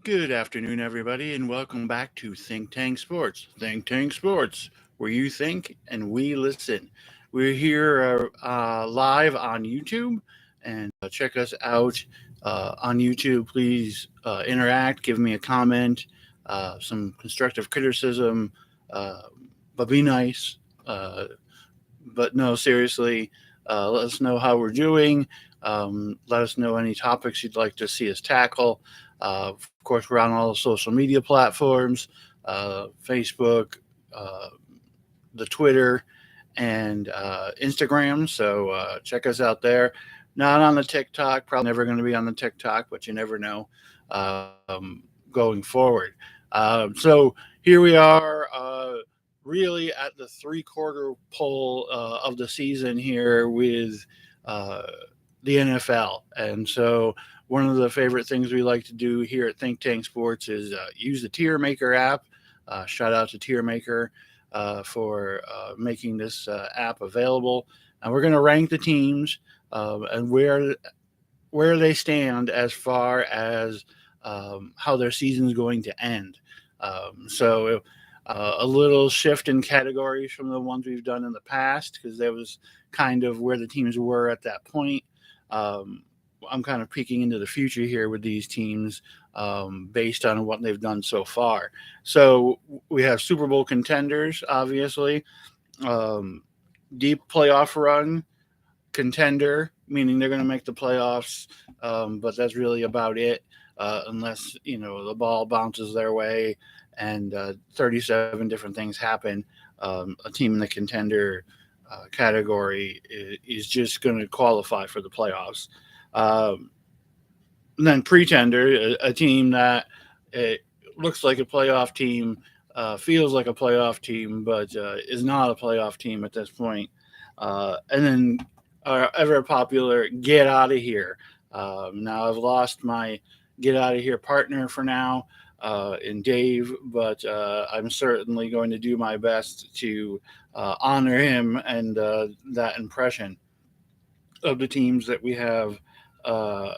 Good afternoon, everybody, and welcome back to Think Tank Sports. Think Tank Sports, where you think and we listen. We're here live on YouTube, and check us out on YouTube. Please interact, give me a comment, some constructive criticism, uh, but be nice. But no, seriously, let us know how we're doing. Let us know any topics you'd like to see us tackle. Of course, we're on all the social media platforms, Facebook, uh, the Twitter, and Instagram. So check us out there. Not on the TikTok, probably never going to be on the TikTok, but you never know going forward. So here we are, really at the three-quarter pole of the season here with uh, the NFL. And so one of the favorite things we like to do here at Think Tank Sports is use the Tiermaker app. Shout out to Tiermaker for making this app available. And we're going to rank the teams and where they stand as far as how their season is going to end. So a little shift in categories from the ones we've done in the past because that was kind of where the teams were at that point. Um, I'm kind of peeking into the future here with these teams based on what they've done so far. So we have Super Bowl contenders, obviously, um, deep playoff run contender, meaning they're going to make the playoffs, but that's really about it, unless the ball bounces their way and 37 different things happen. A team in the contender category is just going to qualify for the playoffs. Um, and then pretender, a team that it looks like a playoff team, feels like a playoff team, but is not a playoff team at this point. And then our ever popular get out of here. Now I've lost my get out of here partner for now in Dave, but I'm certainly going to do my best to honor him and that impression of the teams that we have uh,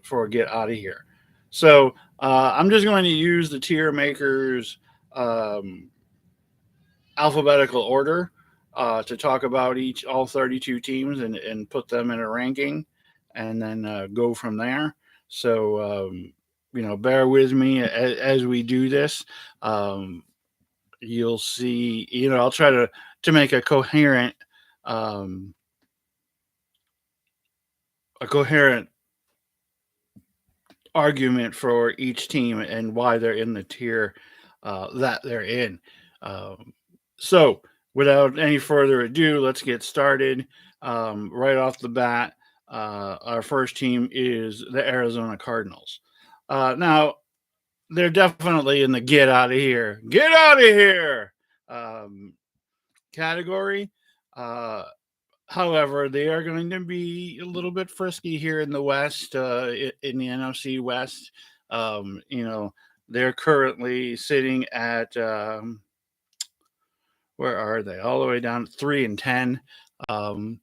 for get out of here. So I'm just going to use the tier makers um, alphabetical order to talk about all 32 teams and put them in a ranking, and then go from there. So bear with me as we do this. Um, you'll see. I'll try to make um, a coherent argument for each team and why they're in the tier that they're in. Um, so, without any further ado, let's get started. Right off the bat, our first team is the Arizona Cardinals. Now, they're definitely in the get out of here um, category. Uh, However, they are going to be a little bit frisky here in the West, in the NFC West. They're currently sitting at where are they? All the way down to 3-10. Um,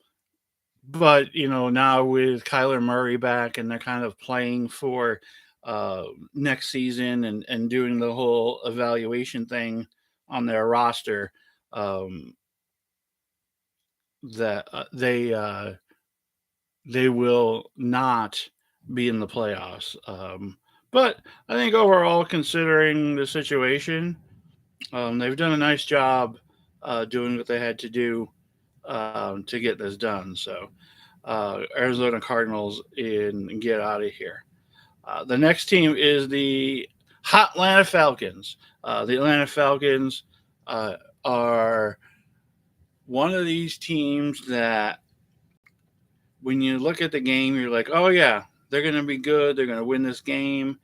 but now with Kyler Murray back, and they're kind of playing for next season and doing the whole evaluation thing on their roster. Um, that they will not be in the playoffs. But I think overall, considering the situation, they've done a nice job doing what they had to do to get this done. So, Arizona Cardinals get out of here. The next team is the Hot Atlanta Falcons. The Atlanta Falcons are one of these teams that when you look at the game, you're like, oh yeah, they're going to be good. They're going to win this game,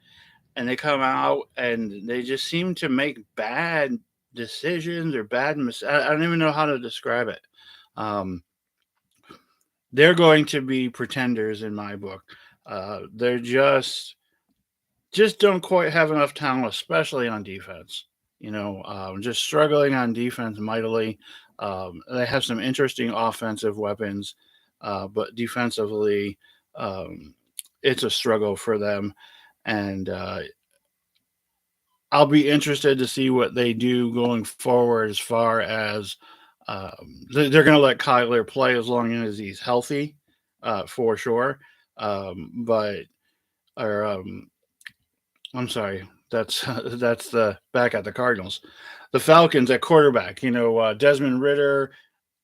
and they come out and they just seem to make bad decisions or bad I don't even know how to describe it. Um, they're going to be pretenders in my book. They're just don't quite have enough talent, especially on defense. Just struggling on defense mightily. They have some interesting offensive weapons, but defensively, um, it's a struggle for them. And I'll be interested to see what they do going forward as far as they're going to let Kyler play as long as he's healthy, for sure. But or I'm sorry, that's that's the back at the Cardinals. The Falcons at quarterback. Desmond Ritter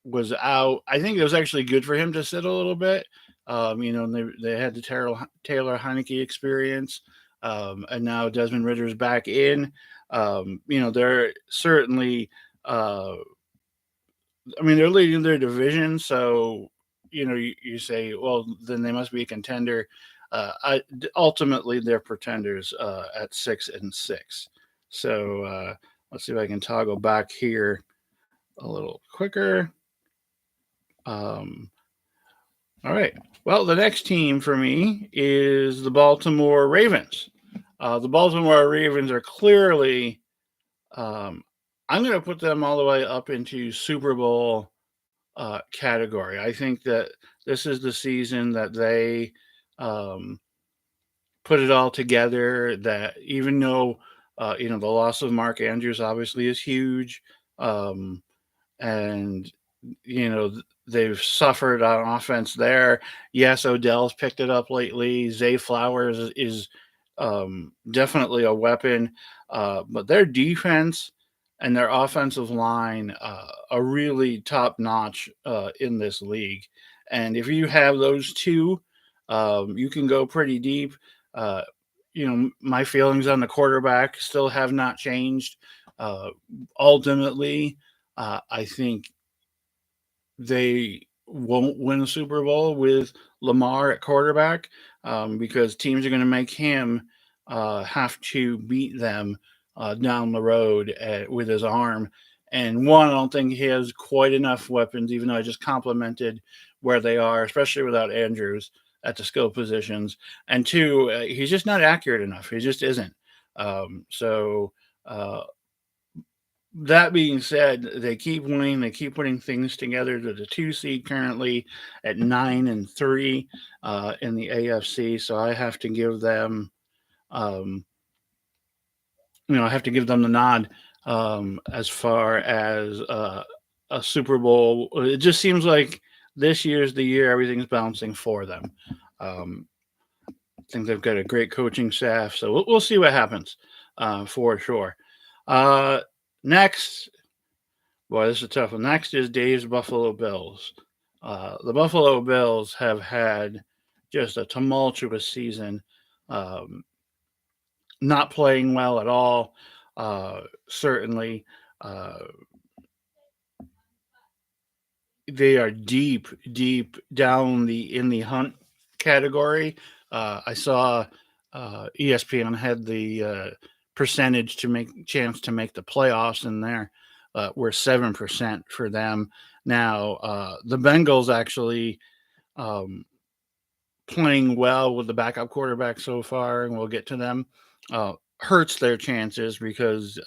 was out. I think it was actually good for him to sit a little bit. And they had the Taylor Heineke experience, and now Desmond Ritter's back in. They're certainly. They're leading their division, so you say, well, then they must be a contender. Ultimately, they're pretenders at 6-6. So let's see if I can toggle back here a little quicker. Um, all right. Well, the next team for me is the Baltimore Ravens. The Baltimore Ravens are clearly, um, I'm going to put them all the way up into Super Bowl category. I think that this is the season that they um, put it all together. That even though, the loss of Mark Andrews obviously is huge, um, and they've suffered on offense there. Yes, Odell's picked it up lately. Zay Flowers is definitely a weapon, but their defense and their offensive line are really top notch in this league. And if you have those two, you can go pretty deep. Uh, my feelings on the quarterback still have not changed. Uh, Ultimately, I think they won't win a Super Bowl with Lamar at quarterback, because teams are going to make him have to beat them down the road with his arm. And one, I don't think he has quite enough weapons, even though I just complimented where they are, especially without Andrews at the skill positions. And two, he's just not accurate enough. He just isn't. So uh, that being said, they keep winning. They keep putting things together. To the 2 seed currently at 9-3 in the AFC. So I have to give them, um, I have to give them the nod as far as a Super Bowl. It just seems like this year's the year everything's bouncing for them. Um, I think they've got a great coaching staff, so we'll see what happens for sure. Uh, Next, boy, this is a tough one. Next is Dave's Buffalo Bills. The Buffalo Bills have had just a tumultuous season, um, not playing well at all. Certainly, uh, they are deep, deep down in the hunt category. I saw ESPN had the percentage to make chance to make the playoffs in there. Were 7% for them. Now the Bengals actually um, playing well with the backup quarterback so far, and we'll get to them. Hurts their chances because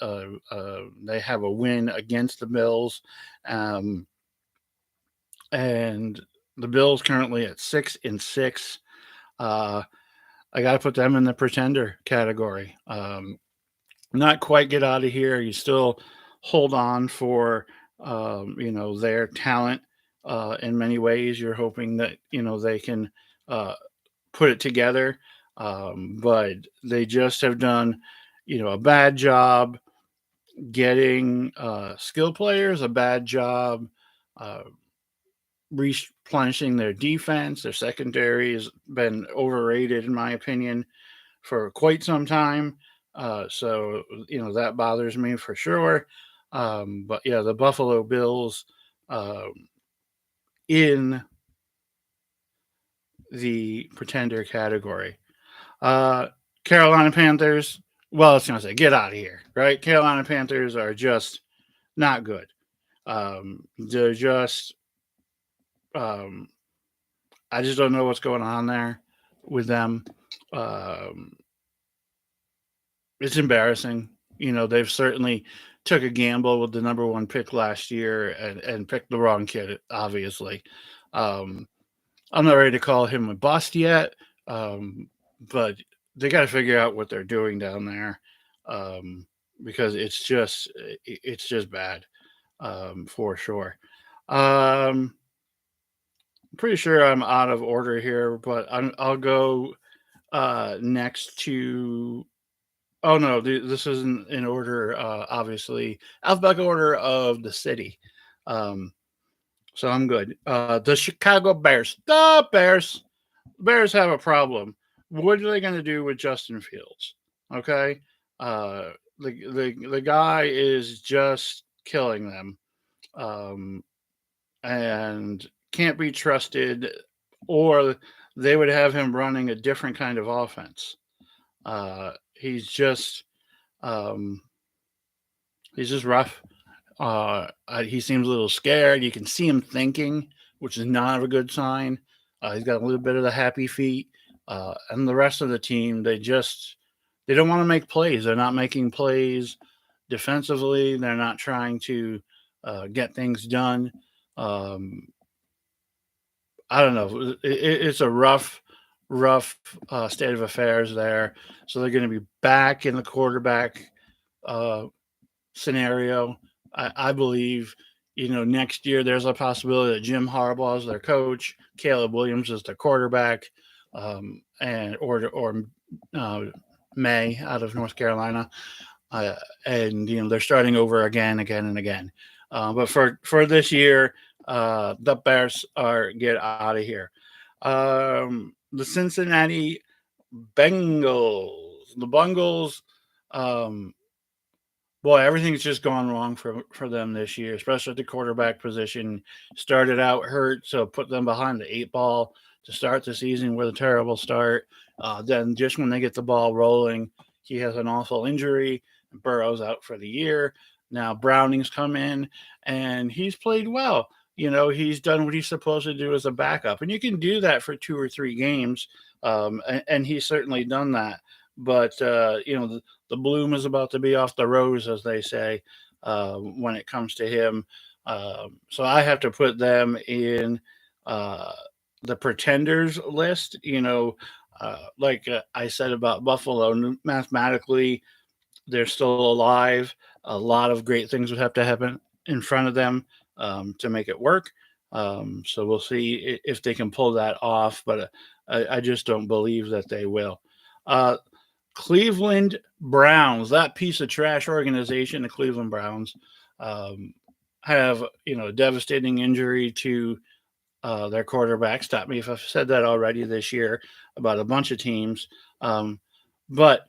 they have a win against the Bills. Um, and the Bills currently at 6-6. Uh, I got to put them in the pretender category. Not quite get out of here. You still hold on for their talent. In many ways, you're hoping that they can uh, put it together, but they just have done a bad job getting skill players, a bad job uh, replenishing their defense. Their secondary has been overrated, in my opinion, for quite some time. So that bothers me for sure. But yeah, the Buffalo Bills uh, in the pretender category. Uh, Carolina Panthers. Well, I was gonna say, get out of here, right? Carolina Panthers are just not good. They're just um, I just don't know what's going on there with them. Um, it's embarrassing. They've certainly took a gamble with the number one pick last year and picked the wrong kid, obviously. Um, I'm not ready to call him a bust yet, but they got to figure out what they're doing down there. because it's just bad, for sure. Um, Pretty sure I'm out of order here, but I'll go next to. Oh no, this isn't in order. Obviously, alphabetical order of the city. Um, so I'm good. The Chicago Bears. The Bears. Bears have a problem. What are they going to do with Justin Fields? Okay, uh, the guy is just killing them, um, and can't be trusted, or they would have him running a different kind of offense. He's just um, he's just rough. He seems a little scared. You can see him thinking, which is not a good sign. He's got a little bit of the happy feet, and the rest of the team they don't want to make plays. They're not making plays defensively. They're not trying to get things done. Um, I don't know. It's a rough state of affairs there. So they're going to be back in the quarterback uh, scenario. I believe, next year there's a possibility that Jim Harbaugh is their coach, Caleb Williams is their quarterback, or uh, May out of North Carolina, uh, and they're starting over again and again. But for this year, the Bears are get out of here. The Cincinnati Bengals, the Bungles. Um, Boy, everything's just gone wrong for them this year, especially at the quarterback position. Started out hurt, so put them behind the eight ball to start the season with a terrible start. Then just when they get the ball rolling, he has an awful injury. Burrow's out for the year. Now Browning's come in and he's played well. He's done what he's supposed to do as a backup, and you can do that for 2 or 3 games, and he's certainly done that. But the bloom is about to be off the rose, as they say, when it comes to him. So I have to put them in uh, the pretenders list. Like I said about Buffalo, mathematically, they're still alive. A lot of great things would have to happen in front of them to make it work. So we'll see if they can pull that off, but I just don't believe that they will. Uh, Cleveland Browns, that piece of trash organization, the Cleveland Browns, um, have a devastating injury to their quarterback. Stop me if I've said that already this year about a bunch of teams. But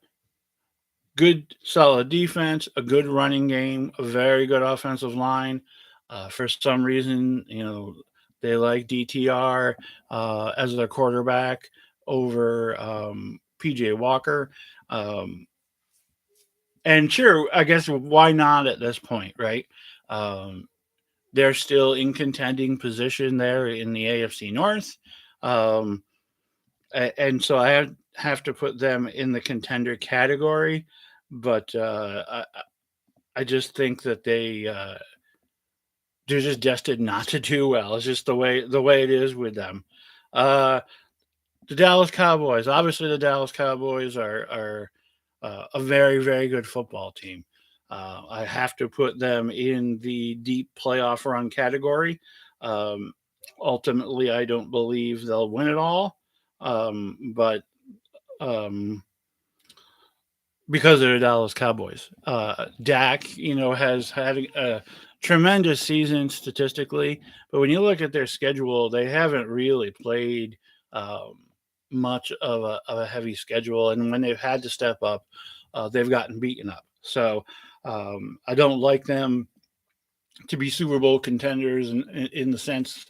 good, solid defense, a good running game, a very good offensive line. For some reason, they like DTR as their quarterback over PJ Walker. Um, and sure, I guess why not at this point, right? Um, they're still in contending position there in the AFC North. Um, and so have to put them in the contender category. But I just think that they're just destined not to do well. It's just the way it is with them. Uh, the Dallas Cowboys. Obviously, the Dallas Cowboys are a very very good football team. I have to put them in the deep playoff run category. Um, Ultimately, I don't believe they'll win it all, but um, because of the Dallas Cowboys. Dak, has had a tremendous season statistically, but when you look at their schedule, they haven't really played much of a heavy schedule, and when they've had to step up, they've gotten beaten up. So I don't like them to be Super Bowl contenders in the sense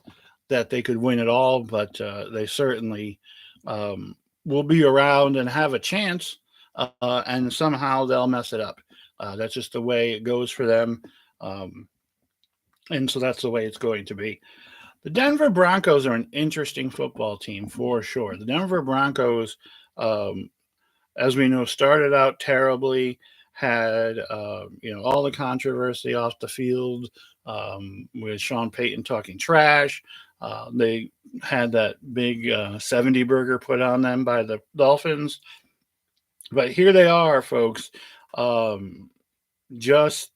that they could win it all, but they certainly um, will be around and have a chance, and somehow they'll mess it up. That's just the way it goes for them, um, and so that's the way it's going to be. The Denver Broncos are an interesting football team for sure. The Denver Broncos, um, as we know, started out terribly, had all the controversy off the field with Sean Payton talking trash. They had that big 70 burger put on them by the Dolphins, but here they are, folks. Um, just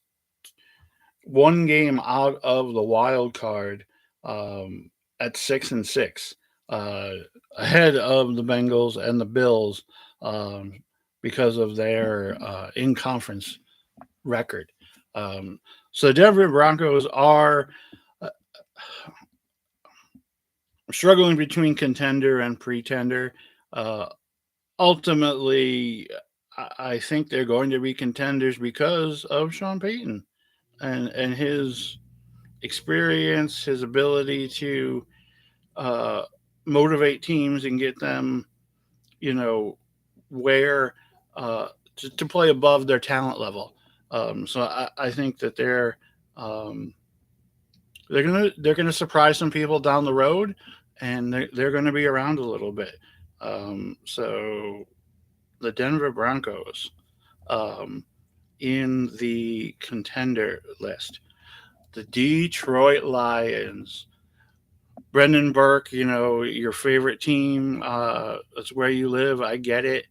one game out of the wild card, um, at 6-6, uh, ahead of the Bengals and the Bills, um, because of their in conference record. Um, so the Denver Broncos are uh, struggling between contender and pretender. Uh, Ultimately, I think they're going to be contenders because of Sean Payton and his experience, his ability to uh, motivate teams and get them, you know, where to play above their talent level. So I think that um, they're gonna surprise some people down the road, and they're going to be around a little bit. So the Denver Broncos, um, in the contender list, the Detroit Lions. Brendan Burke, your favorite team. That's where you live. I get it.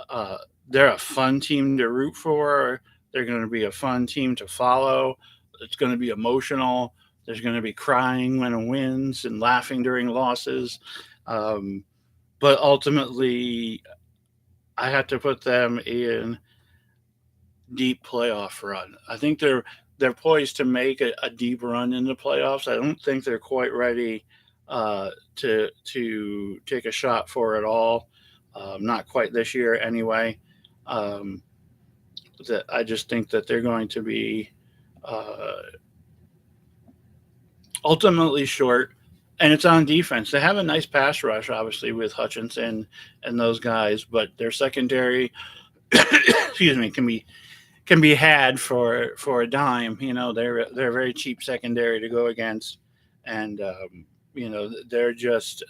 Uh, they're a fun team to root for. They're going to be a fun team to follow. It's going to be emotional. There's going to be crying when it wins and laughing during losses. Um, but ultimately, I have to put them in deep playoff run. I think they're poised to make a deep run in the playoffs. I don't think they're quite ready to take a shot for it all. Not quite this year, anyway. Um, that I just think that they're going to be uh, ultimately short, and it's on defense. They have a nice pass rush, obviously, with Hutchinson and those guys, but their secondary, excuse me, can be had for a dime. They're a very cheap secondary to go against, and they're just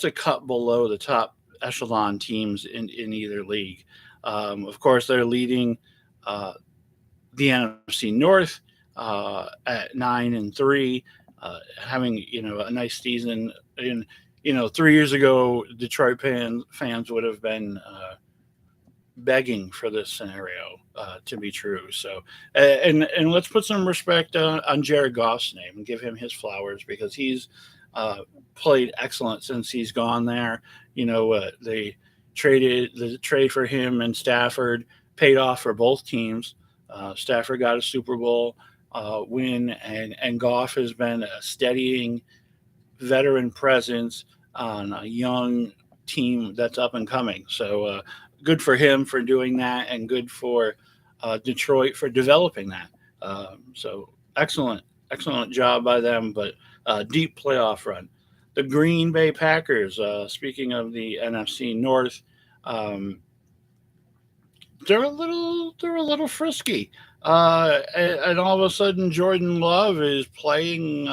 a cut below the top echelon teams in either league. Of course, they're leading uh, the NFC North at 9-3, having a nice season. And 3 years ago, Detroit fans would have been begging for this scenario to be true. So, and let's put some respect on Jared Goff's name and give him his flowers because he's uh, played excellent since he's gone there. They traded the trade for him and Stafford paid off for both teams. Stafford got a Super Bowl win, and Goff has been a steadying veteran presence on a young team that's up and coming. So good for him for doing that, and good for Detroit for developing that. So excellent job by them. But deep playoff run. The Green Bay Packers. Speaking of the NFC North, um, they're a little frisky. And all of a sudden, Jordan Love is playing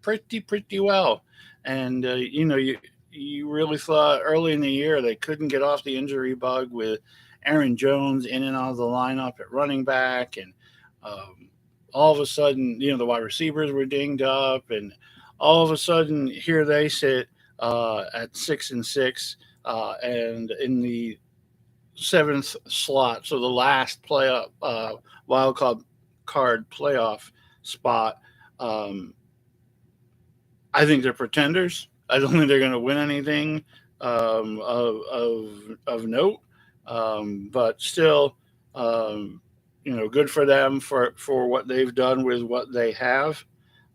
pretty well, and you really thought early in the year they couldn't get off the injury bug with Aaron Jones in and out of the lineup at running back, and um, all of a sudden, the wide receivers were dinged up, and all of a sudden, here they sit at 6-6, and in the seventh slot, so the last playoff wild card playoff spot. Um, I think they're pretenders. I don't think they're going to win anything of note, but still, good for them for what they've done with what they have,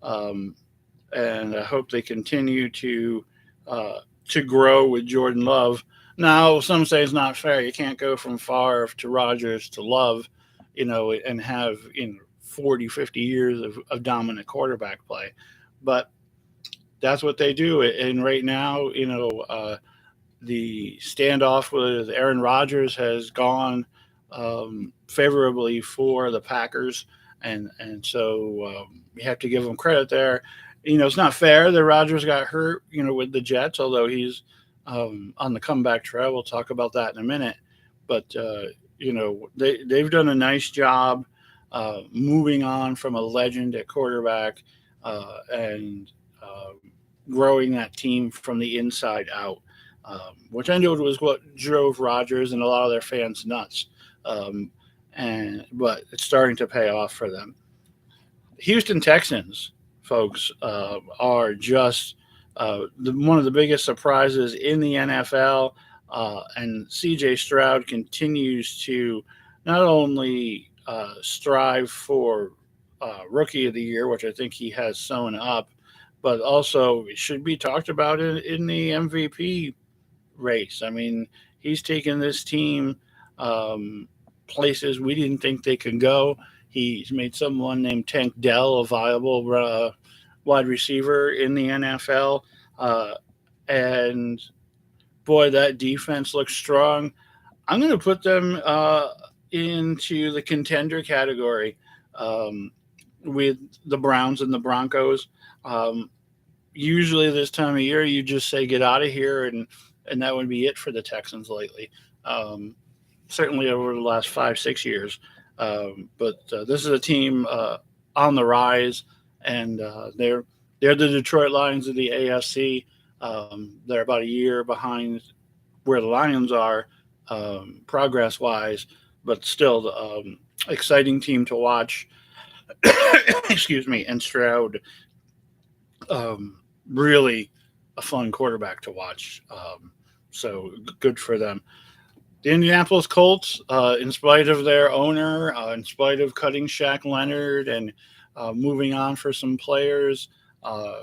um, and I hope they continue to grow with Jordan Love. Now, some say it's not fair. You can't go from Favre to Rodgers to Love, and have 40, 50 years of dominant quarterback play. But that's what they do. And right now, the standoff with Aaron Rodgers has gone favorably for the Packers, and so you have to give them credit there. It's not fair that Rodgers got hurt, with the Jets, although he's on the comeback trail. We'll talk about that in a minute. But they've done a nice job moving on from a legend at quarterback and growing that team from the inside out, which I know was what drove Rodgers and a lot of their fans nuts. Um, but it's starting to pay off for them. Houston Texans, folks, are just one of the biggest surprises in the NFL. And CJ Stroud continues to not only strive for Rookie of the Year, which I think he has sewn up, but also should be talked about in the MVP race. I mean, he's taken this team um, places we didn't think they could go. He's made someone named Tank Dell a viable wide receiver in the NFL. Uh, and boy, that defense looks strong. I'm going to put them into the contender category um, with the Browns and the Broncos. Um, Usually this time of year you just say get out of here, and that would be it for the Texans lately. Um, Certainly over the last 5 6 years. But this is a team on the rise, and they're the Detroit Lions of the AFC. They're about a year behind where the Lions are progress wise, but still exciting team to watch. Excuse me, and Stroud really a fun quarterback to watch. So good for them. The Indianapolis Colts, in spite of their owner, in spite of cutting Shaq Leonard and moving on for some players, uh,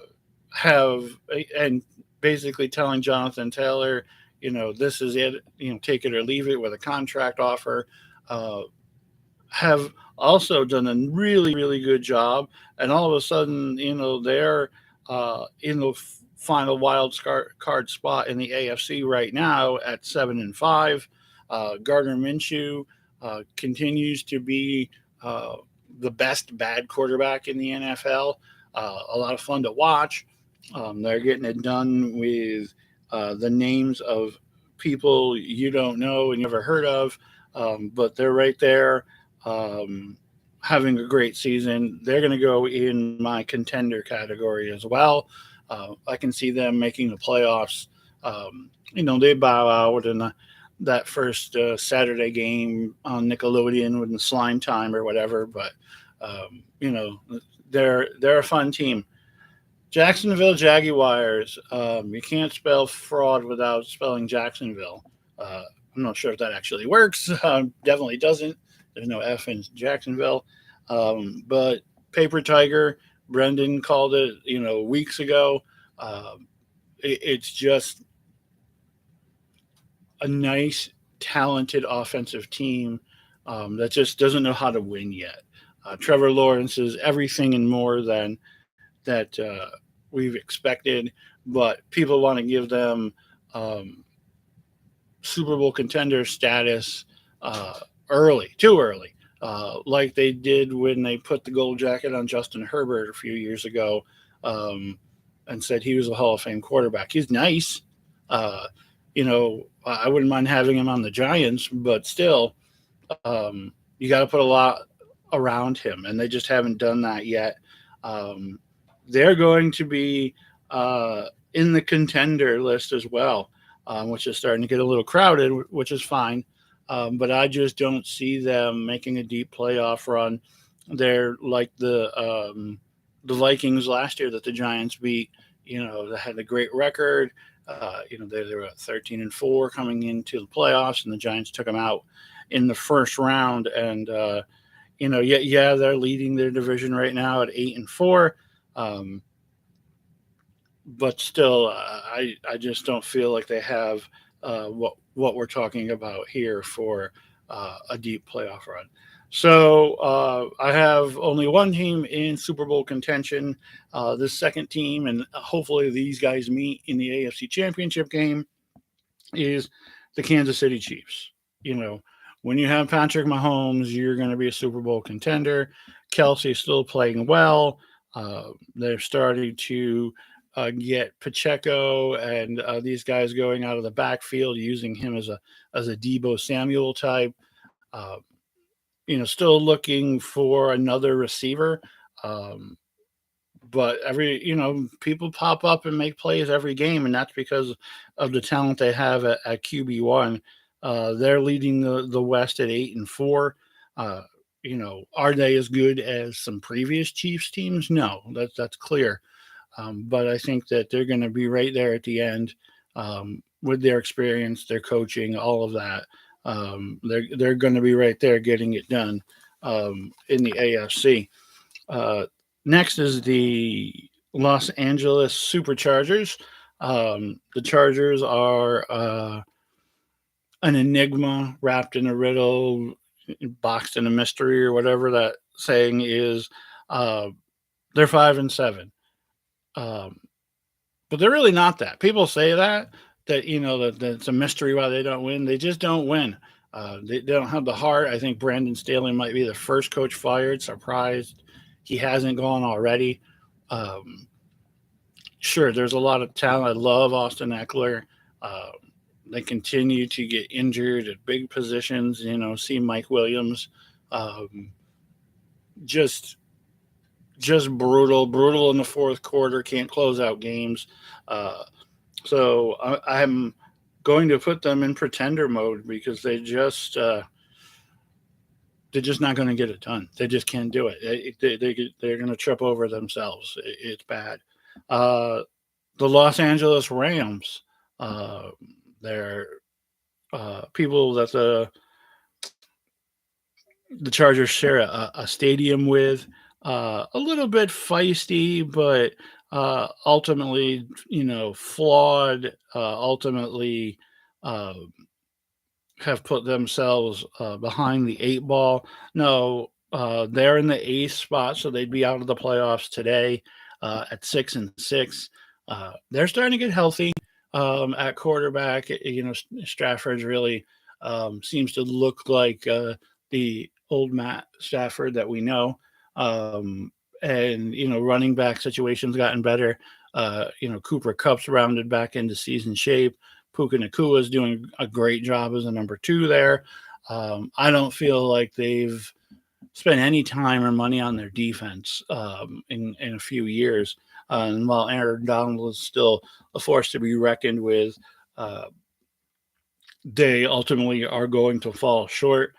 have and basically telling Jonathan Taylor, this is it, take it or leave it with a contract offer. Uh, have also done a really, really good job. And all of a sudden, they're in the final card spot in the AFC right now at 7-5. Gardner Minshew continues to be the best bad quarterback in the NFL. A lot of fun to watch. They're getting it done with the names of people you don't know and you never heard of, but they're right there um, having a great season. They're going to go in my contender category as well. I can see them making the playoffs. They bow out in that first Saturday game on Nickelodeon with the Slime Time or whatever, but they're a fun team. Jacksonville Jaguars. You can't spell fraud without spelling Jacksonville. I'm not sure if that actually works. Definitely doesn't. There's no F in Jacksonville. But Paper Tiger, Brendan called it, weeks ago. It's just a nice, talented offensive team that just doesn't know how to win yet. Trevor Lawrence is everything and more than that we've expected, but people want to give them um, Super Bowl contender status uh, too early, like they did when they put the gold jacket on Justin Herbert a few years ago um, and said he was a Hall of Fame quarterback. He's nice. I wouldn't mind having him on the Giants, but still, you got to put a lot around him, and they just haven't done that yet. Um, they're going to be in the contender list as well, which is starting to get a little crowded, which is fine. But I just don't see them making a deep playoff run. They're like the Vikings last year that the Giants beat. They had a great record. They were 13-4 coming into the playoffs, and the Giants took them out in the first round. And they're leading their division right now at 8-4. Um, but still, I just don't feel like they have what we're talking about here for a deep playoff run. So I have only one team in Super Bowl contention. This second team, and hopefully these guys meet in the AFC Championship game, is the Kansas City Chiefs. When you have Patrick Mahomes, you're going to be a Super Bowl contender. Kelsey's still playing well. They're starting to get Pacheco and these guys going out of the backfield, using him as a Debo Samuel type. Still looking for another receiver. Um, but people pop up and make plays every game, and that's because of the talent they have at QB1. They're leading the West at 8-4. Uh, are they as good as some previous Chiefs teams? No, that's clear. But I think that they're going to be right there at the end with their experience, their coaching, all of that. They're going to be right there getting it done in the AFC. Uh, Next is the Los Angeles Superchargers. The Chargers are an enigma wrapped in a riddle, boxed in a mystery, or whatever that saying is. Uh, they're 5-7. Um, but they're really not that. People say that that it's a mystery why they don't win. They just don't win. They don't have the heart. I think Brandon Staley might be the first coach fired. Surprised he hasn't gone already. Um, sure, there's a lot of talent. I love Austin Eckler. Uh, they continue to get injured at big positions. See Mike Williams, um, just just brutal in the fourth quarter. Can't close out games. Uh, So I'm going to put them in pretender mode because they're just not going to get it done. They just can't do it. They're going to trip over themselves. It's bad. Uh, the Los Angeles Rams. Uh, they're people that the Chargers share a stadium with. A little bit feisty, but ultimately, flawed. Ultimately, uh, have put themselves behind the eight ball. No, they're in the eighth spot, so they'd be out of the playoffs today at 6-6. They're starting to get healthy at quarterback. Stafford's really seems to look like the old Matt Stafford that we know. And running back situations gotten better. Cooper Cup's rounded back into season shape. Puka Nakua is doing a great job as a number two there. I don't feel like they've spent any time or money on their defense in a few years. And while Aaron Donald is still a force to be reckoned with, uh, they ultimately are going to fall short.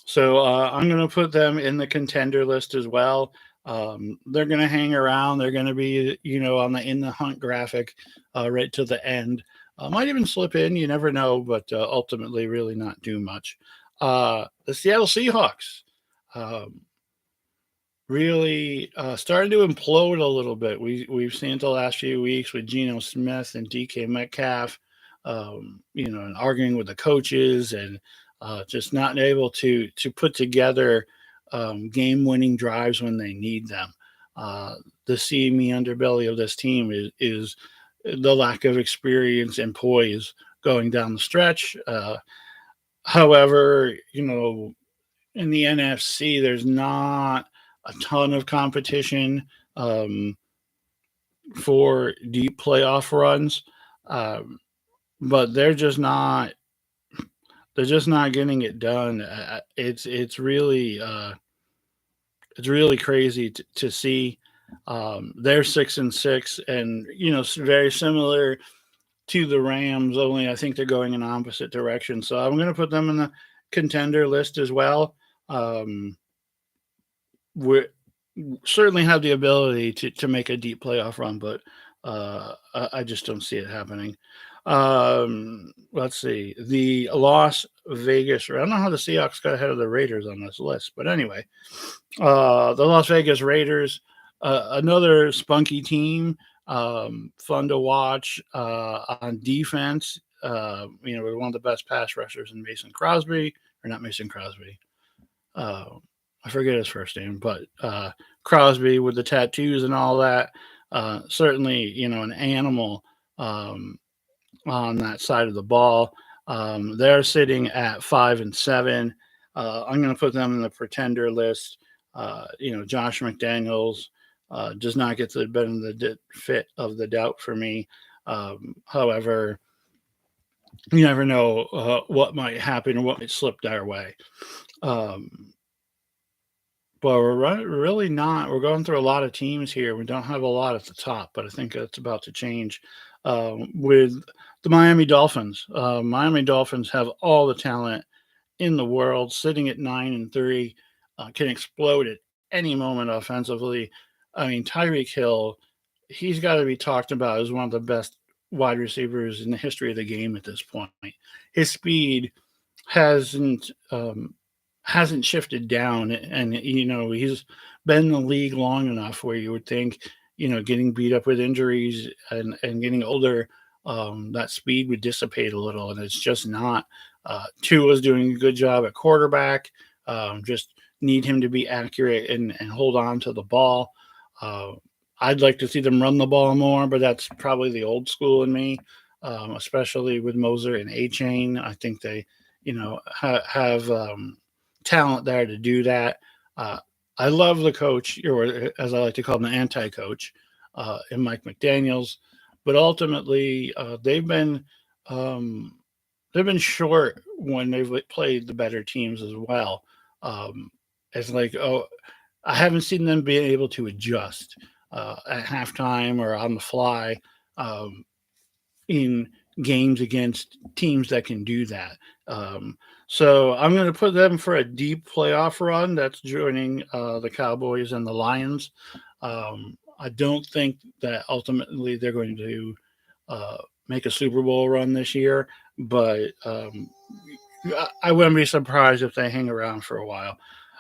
So I'm going to put them in the contender list as well. They're going to hang around. They're going to be, on the in the hunt graphic right to the end. Might even slip in. You never know, but ultimately, really not do much. The Seattle Seahawks really starting to implode a little bit. We've seen it the last few weeks with Geno Smith and DK Metcalf, and arguing with the coaches and just not able to put together game-winning drives when they need them. The seamy underbelly of this team is the lack of experience and poise going down the stretch. However, in the NFC, there's not a ton of competition for deep playoff runs, um, but they're just not getting it done. It's really crazy to see. They're 6-6, and very similar to the Rams. Only I think they're going in opposite direction. So I'm going to put them in the contender list as well. We certainly have the ability to make a deep playoff run, but I just don't see it happening. Let's see. The Las Vegas. I don't know how the Seahawks got ahead of the Raiders on this list, but anyway, the Las Vegas Raiders, another spunky team, fun to watch on defense. With one of the best pass rushers in Mason Crosby, or not Mason Crosby. Uh, I forget his first name, but Crosby with the tattoos and all that. Certainly, an animal on that side of the ball. They're sitting at 5-7. I'm going to put them in the pretender list. Josh McDaniels does not get the benefit of the doubt for me. However, you never know what might happen or what might slip their way. Um, but we're really not. We're going through a lot of teams here. We don't have a lot at the top, but I think that's about to change with the Miami Dolphins. Miami Dolphins have all the talent in the world, sitting at 9-3, can explode at any moment offensively. I mean, Tyreek Hill, he's got to be talked about as one of the best wide receivers in the history of the game at this point. His speed hasn't hasn't shifted down, and he's been in the league long enough where you would think, getting beat up with injuries and getting older, that speed would dissipate a little, and it's just not. Tua's doing a good job at quarterback. Just need him to be accurate and hold on to the ball. Uh, I'd like to see them run the ball more, but that's probably the old school in me, especially with Moser and A-Chain. I think they, have talent there to do that. Uh, I love the coach, or as I like to call him, the anti-coach, in Mike McDaniels. But ultimately, um, they've been short when they've played the better teams as well. Um, it's like, oh, I haven't seen them being able to adjust at halftime or on the fly, um, in games against teams that can do that. So I'm going to put them for a deep playoff run. That's joining the Cowboys and the Lions. I don't think that ultimately they're going to make a Super Bowl run this year, but I wouldn't be surprised if they hang around for a while.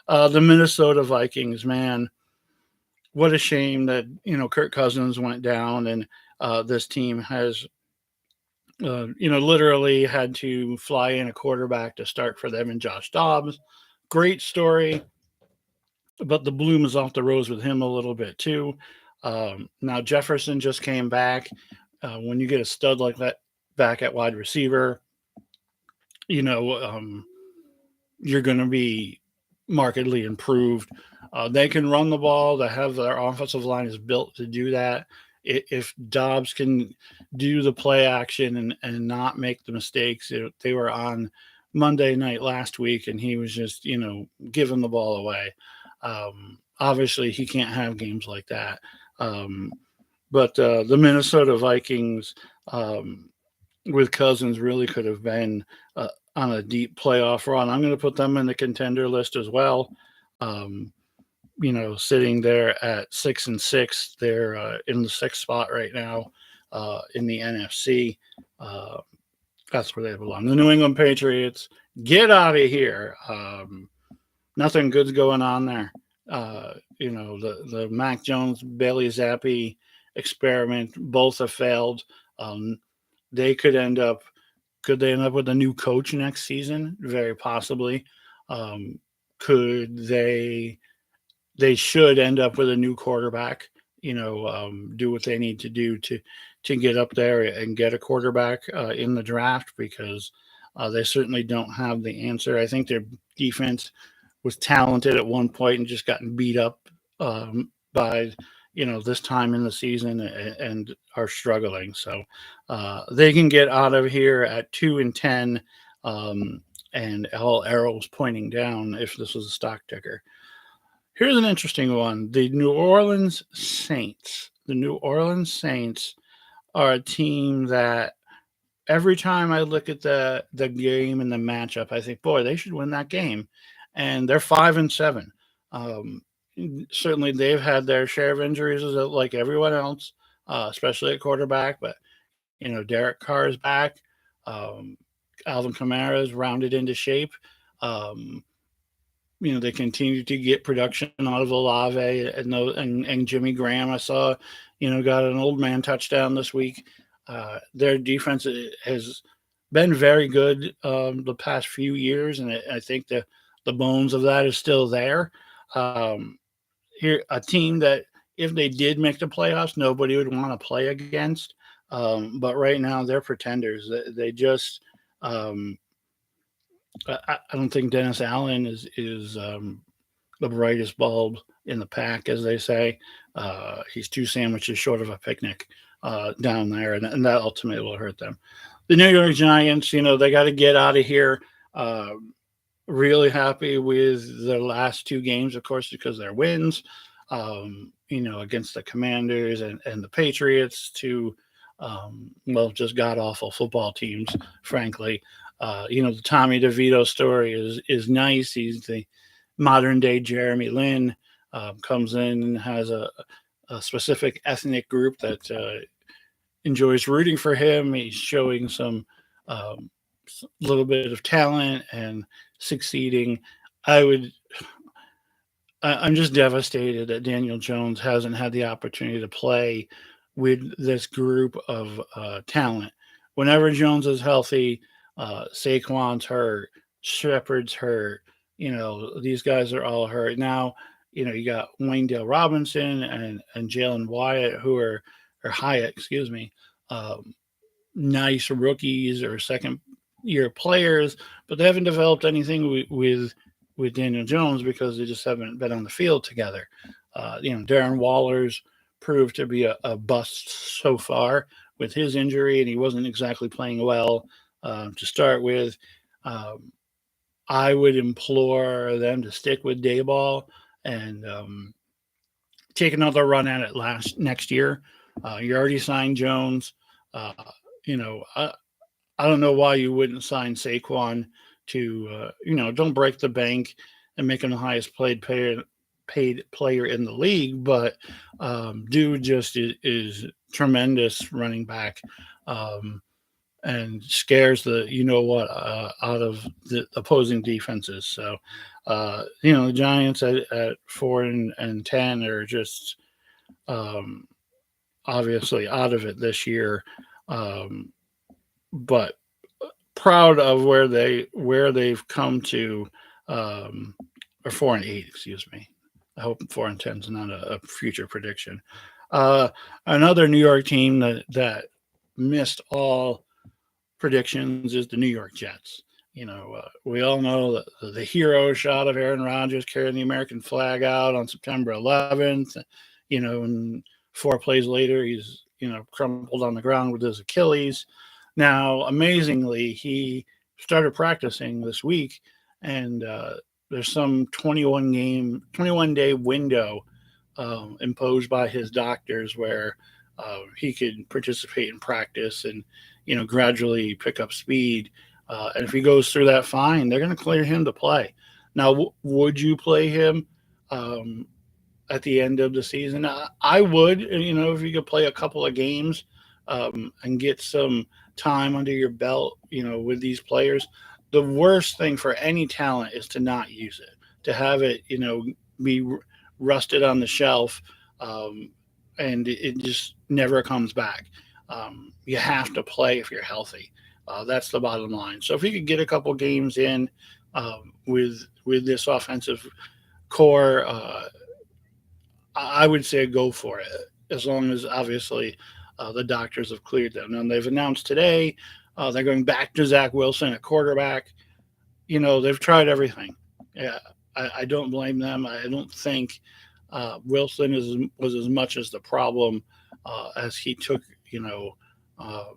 The Minnesota Vikings, man, what a shame that Kirk Cousins went down, and this team has literally had to fly in a quarterback to start for them and Josh Dobbs. Great story, but the bloom is off the rose with him a little bit too. Now Jefferson just came back. When you get a stud like that back at wide receiver, you know you're going to be markedly improved. They can run the ball. They have their offensive line is built to do that. If Dobbs can do the play action and not make the mistakes, they were on Monday night last week, and he was just giving the ball away. Obviously, he can't have games like that. But the Minnesota Vikings with Cousins really could have been on a deep playoff run. I'm going to put them in the contender list as well. Um, sitting there at 6-6, they're in the sixth spot right now in the NFC. That's where they belong. The New England Patriots, get out of here. Nothing good's going on there. The Mac Jones, Bailey Zappi experiment, both have failed. They could end up. Could they end up with a new coach next season? Very possibly. Could they? They should end up with a new quarterback. Do what they need to do to get up there and get a quarterback in the draft, because they certainly don't have the answer. I think their defense was talented at one point and just gotten beat up by this time in the season and are struggling. So they can get out of here at 2-10, and all arrows pointing down if this was a stock ticker. Here's an interesting one. The New Orleans Saints. The New Orleans Saints are a team that every time I look at the game and the matchup, I think, boy, they should win that game. And they're 5-7. Certainly, they've had their share of injuries like everyone else, especially at quarterback. But Derek Carr is back. Alvin Kamara is rounded into shape. They continue to get production out of Olave and Jimmy Graham. I saw, got an old man touchdown this week. Their defense has been very good the past few years, and I think the bones of that is still there. Here, a team that if they did make the playoffs, nobody would want to play against. But right now, they're pretenders. They just I don't think Dennis Allen is the brightest bulb in the pack, as they say. He's two sandwiches short of a picnic down there, and that ultimately will hurt them. The New York Giants, they got to get out of here. Really happy with their last two games, of course, because they're wins. Against the Commanders and the Patriots, two just god awful football teams, frankly. The Tommy DeVito story is nice. He's the modern day Jeremy Lin. Comes in and has a specific ethnic group that enjoys rooting for him. He's showing some um, little bit of talent and succeeding. I would. I'm just devastated that Daniel Jones hasn't had the opportunity to play with this group of talent. Whenever Jones is healthy, Saquon's hurt, Shepard's hurt. These guys are all hurt now. You got Wayndale Robinson and Jalen Wyatt, who are or Hyatt, excuse me, um, nice rookies or second year players, but they haven't developed anything with Daniel Jones because they just haven't been on the field together. Darren Waller's proved to be a bust so far with his injury, and he wasn't exactly playing well to start with. Um, I would implore them to stick with Dayball and take another run at it next year. You already signed Jones. Uh, you know, I, I don't know why you wouldn't sign Saquon to, don't break the bank and make him the highest paid player in the league, but dude just is tremendous running back. Um, and scares the out of the opposing defenses. So, the Giants at 4-10 are just um, obviously out of it this year, um, but proud of where they've come to, um, or 4-8, excuse me. I hope 4-10 is not a future prediction. Uh, Another New York team that missed all predictions is the New York Jets. We all know that the hero shot of Aaron Rodgers carrying the American flag out on September 11th. And 4 plays later, he's crumpled on the ground with his Achilles. Now, amazingly, he started practicing this week, and there's some 21-day window imposed by his doctors where he could participate in practice and gradually pick up speed. And if he goes through that fine, they're going to clear him to play. Now, would you play him at the end of the season? I would. If you could play a couple of games and get some time under your belt, with these players. The worst thing for any talent is to not use it, to have it, be rusted on the shelf, and it just never comes back. You have to play if you're healthy. That's the bottom line. So if you could get a couple games in with this offensive core, I would say go for it, as long as obviously the doctors have cleared them. And they've announced today they're going back to Zach Wilson at quarterback. They've tried everything. Yeah, I don't blame them. I don't think Wilson was as much as the problem as he took, um,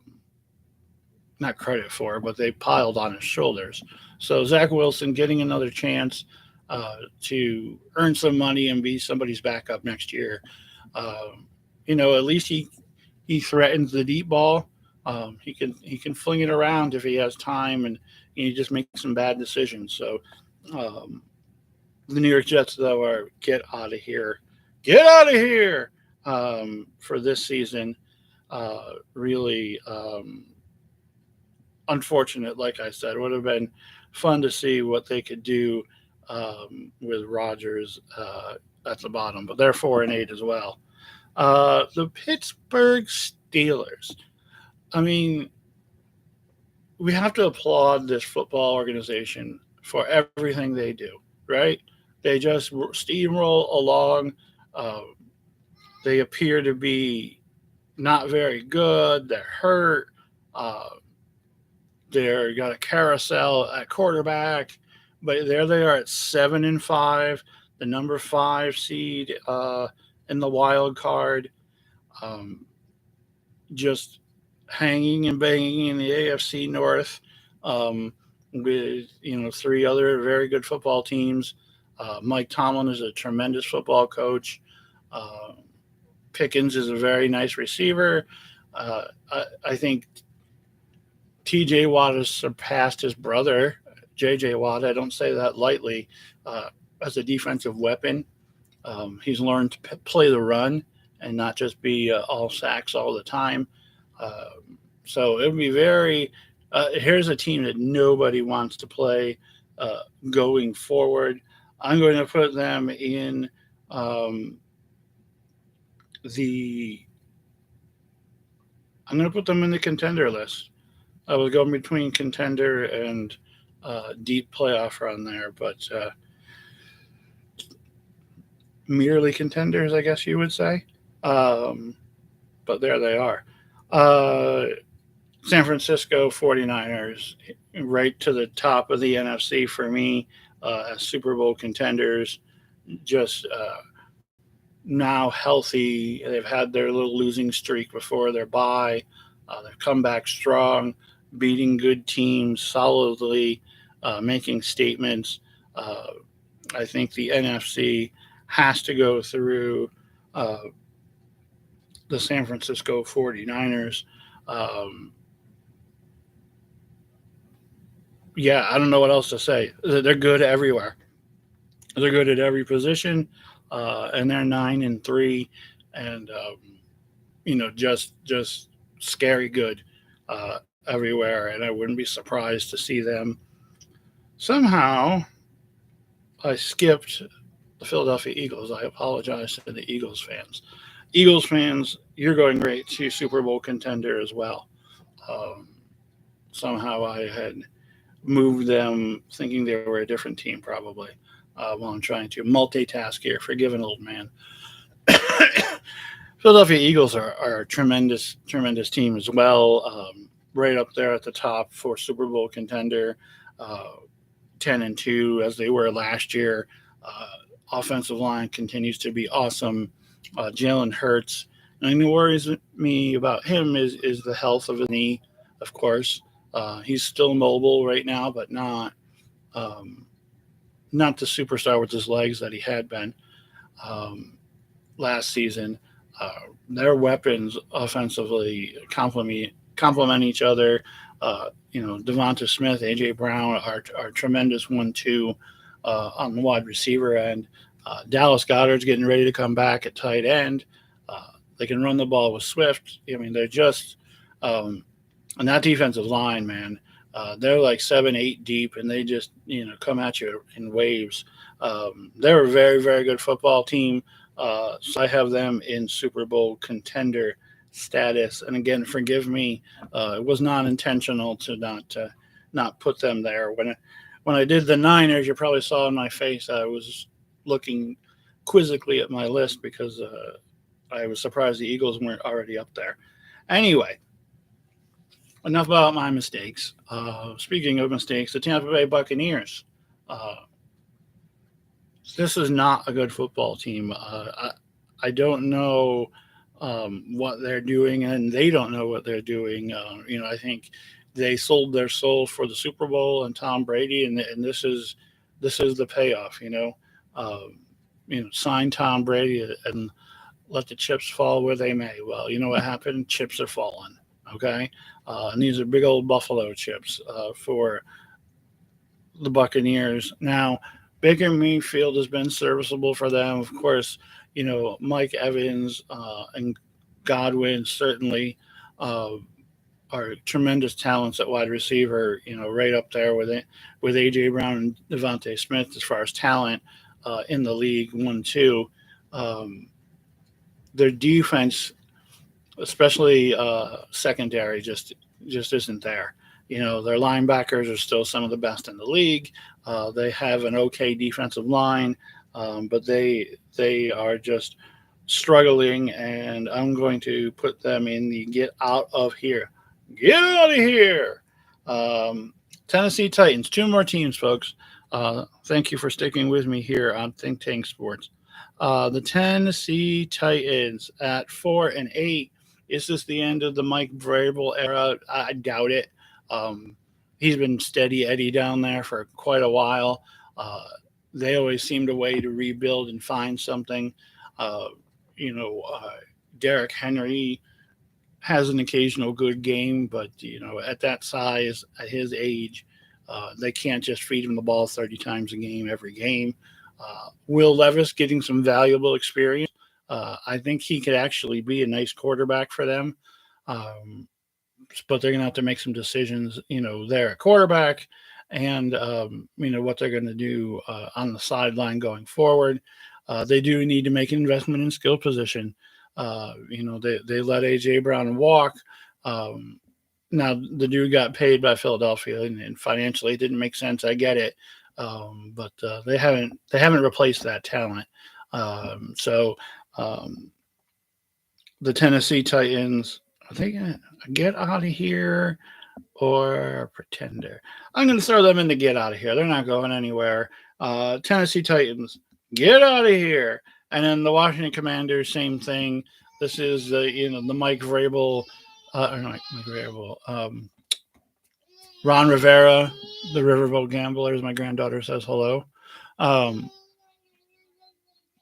not credit for, but they piled on his shoulders. So Zach Wilson getting another chance to earn some money and be somebody's backup next year. At least he threatens the deep ball. He can fling it around if he has time, and he just makes some bad decisions. So um, the New York Jets, though, are get out of here for this season. Really unfortunate. Like I said, would have been fun to see what they could do with Rodgers at the bottom, but they're 4-8 as well. The Pittsburgh Steelers. I mean, we have to applaud this football organization for everything they do, right? They just steamroll along. Uh, they appear to be not very good. They're hurt. Uh, they're got a carousel at quarterback, but there they are at 7-5, the number 5 seed in the wild card. Um, just hanging and banging in the AFC North with 3 other very good football teams. Mike Tomlin is a tremendous football coach. Uh, Pickens is a very nice receiver. I think TJ Watt has surpassed his brother, JJ Watt. I don't say that lightly, as a defensive weapon. He's learned to play the run and not just be all sacks all the time. Uh, so it would be very. Here's a team that nobody wants to play uh, going forward. I'm going to put them in um, the. I'm going to put them in the contender list. I was going between contender and deep playoff run there, but merely contenders, I guess you would say. Um, but there they are. Uh, San Francisco 49ers, right to the top of the NFC for me as Super Bowl contenders. Just now healthy. They've had their little losing streak before their bye. They've come back strong, beating good teams solidly, making statements. Uh, I think the NFC has to go through uh, the San Francisco 49ers. Um, yeah, I don't know what else to say. They're good everywhere. They're good at every position, and they're 9-3, and just scary good everywhere. And I wouldn't be surprised to see them somehow. I skipped the Philadelphia Eagles. I apologize to the Eagles fans. Eagles fans, you're going great to Super Bowl contender as well. Um, Somehow I had moved them thinking they were a different team, probably, while I'm trying to multitask here. Forgive an old man. Philadelphia Eagles are a tremendous, tremendous team as well. Right up there at the top for Super Bowl contender, uh, 10-2 as they were last year. Uh, Offensive line continues to be awesome. Jalen Hurts. And what worries me about him is the health of his knee, of course. He's still mobile right now, but um, not the superstar with his legs that he had been um, last season. Uh, their weapons offensively complement each other. Devonta Smith, AJ Brown are tremendous 1-2 on the wide receiver end. Dallas Goddard's getting ready to come back at tight end. Uh, they can run the ball with Swift. I mean, they're just on that defensive line, man. They're like 7, 8 deep, and they just come at you in waves. They're a very, very good football team. So I have them in Super Bowl contender status. And again, forgive me, it was not intentional to not put them there. When I did the Niners, you probably saw in my face I was looking quizzically at my list because I was surprised the Eagles weren't already up there. Anyway, enough about my mistakes. Speaking of mistakes, the Tampa Bay Buccaneers. Uh, this is not a good football team. I don't know what they're doing, and they don't know what they're doing. I think they sold their soul for the Super Bowl and Tom Brady, and this is the payoff. Um, sign Tom Brady and let the chips fall where they may. Well, you know what happened? Chips are falling. Okay, and these are big old Buffalo chips for the Buccaneers. Now, Baker Mayfield has been serviceable for them. Of course, Mike Evans and Godwin certainly uh, are tremendous talents at wide receiver. Right up there with AJ Brown and Devontae Smith as far as talent in the league. 1-2. Um, their defense, especially secondary, just isn't there. Their linebackers are still some of the best in the league. They have an okay defensive line, but they are just struggling, and I'm going to put them in the get out of here. Get out of here. Um, Tennessee Titans, two more teams, folks. Thank you for sticking with me here on Think Tank Sports. The Tennessee Titans at 4-8. Is this the end of the Mike Vrabel era? I doubt it. Um, he's been steady Eddie down there for quite a while. Uh, they always seemed a way to rebuild and find something. Uh, you know, uh, Derrick Henry has an occasional good game, but at that size, at his age, they can't just feed him the ball 30 times a game every game. Will Levis getting some valuable experience. I think he could actually be a nice quarterback for them. Um, but they're going to have to make some decisions, there at quarterback and, what they're going to do on the sideline going forward. They do need to make an investment in skill position. They let A.J. Brown walk. Um, Now, the dude got paid by Philadelphia, and financially it didn't make sense. I get it. But they haven't replaced that talent. So the Tennessee Titans, I think, get out of here or pretender. I'm going to throw them in the get out of here. They're not going anywhere. Tennessee Titans, get out of here. And then the Washington Commanders, same thing. This is the Mike Vrabel, or not Mike Vrabel, Ron Rivera, the Riverboat Gamblers. My granddaughter says hello. Um,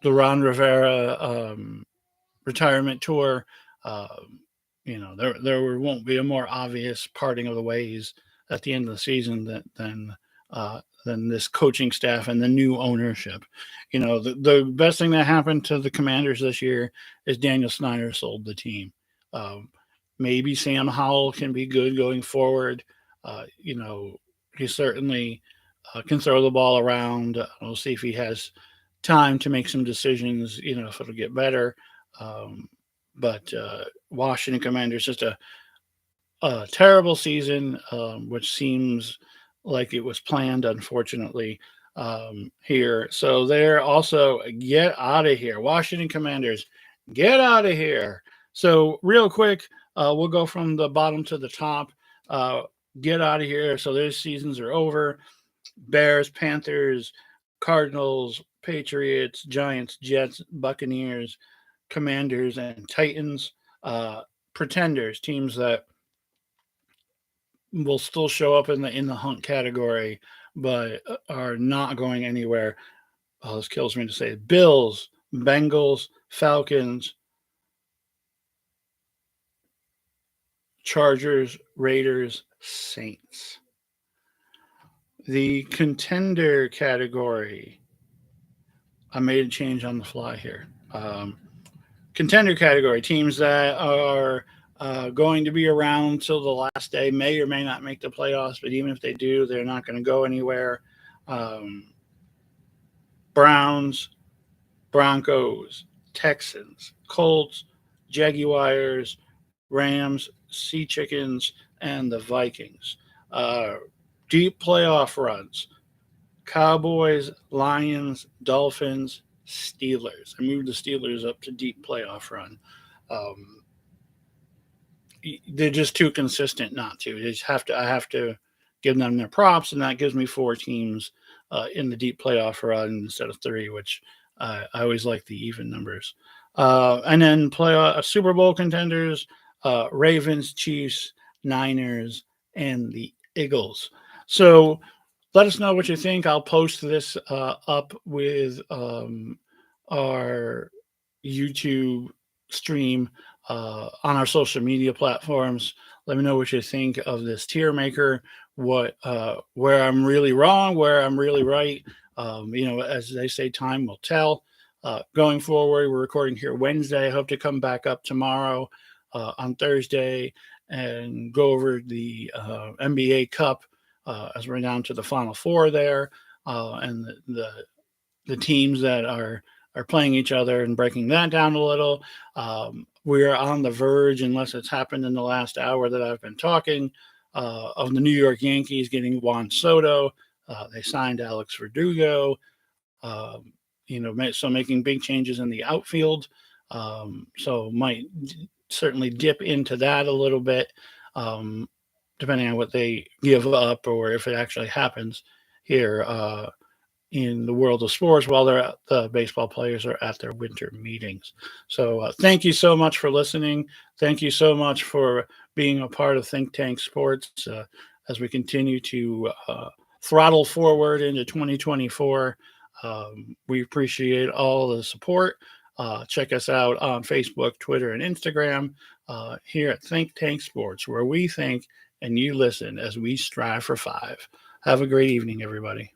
the Ron Rivera retirement tour. Um, there won't be a more obvious parting of the ways at the end of the season than this coaching staff and the new ownership. The best thing that happened to the Commanders this year is Daniel Snyder sold the team. Um, Maybe Sam Howell can be good going forward. He certainly can throw the ball around. We'll see if he has time to make some decisions. If it'll get better. Um, but Washington Commanders just a terrible season, which seems like it was planned, unfortunately, here. So they're also get out of here. Washington Commanders, get out of here. So real quick, we'll go from the bottom to the top. Uh, get out of here. So their seasons are over. Bears, Panthers, Cardinals, Patriots, Giants, Jets, Buccaneers, Commanders, and Titans. Pretenders, teams that will still show up in the hunt category, but are not going anywhere. Oh, this kills me to say. Bills, Bengals, Falcons, Chargers, Raiders, Saints. The contender category. I made a change on the fly here. Contender category, teams that are going to be around till the last day, may or may not make the playoffs, but even if they do, they're not going to go anywhere. Browns, Broncos, Texans, Colts, Jaguars, Rams, Sea Chickens, and the Vikings. Deep playoff runs. Cowboys, Lions, Dolphins, Steelers. I moved the Steelers up to deep playoff run. Um, they're just too consistent not to. They just have to. I have to give them their props, and that gives me four teams in the deep playoff run instead of three, which I always like the even numbers. And then Super Bowl contenders: Ravens, Chiefs, Niners, and the Eagles. So let us know what you think. I'll post this up with our YouTube stream on our social media platforms. Let me know what you think of this Tiermaker. Where I'm really wrong, where I'm really right. As they say, time will tell. Going forward, we're recording here Wednesday. I hope to come back up tomorrow on Thursday and go over the NBA Cup as we're down to the Final Four there, and the teams that are playing each other and breaking that down a little. We are on the verge, unless it's happened in the last hour that I've been talking, of the New York Yankees getting Juan Soto. They signed Alex Verdugo. So making big changes in the outfield. So might certainly dip into that a little bit, depending on what they give up or if it actually happens here in the world of sports while the baseball players are at their winter meetings. So thank you so much for listening. Thank you so much for being a part of Think Tank Sports as we continue to throttle forward into 2024. We appreciate all the support. Check us out on Facebook, Twitter, and Instagram here at Think Tank Sports, where we think and you listen as we strive for five. Have a great evening, everybody.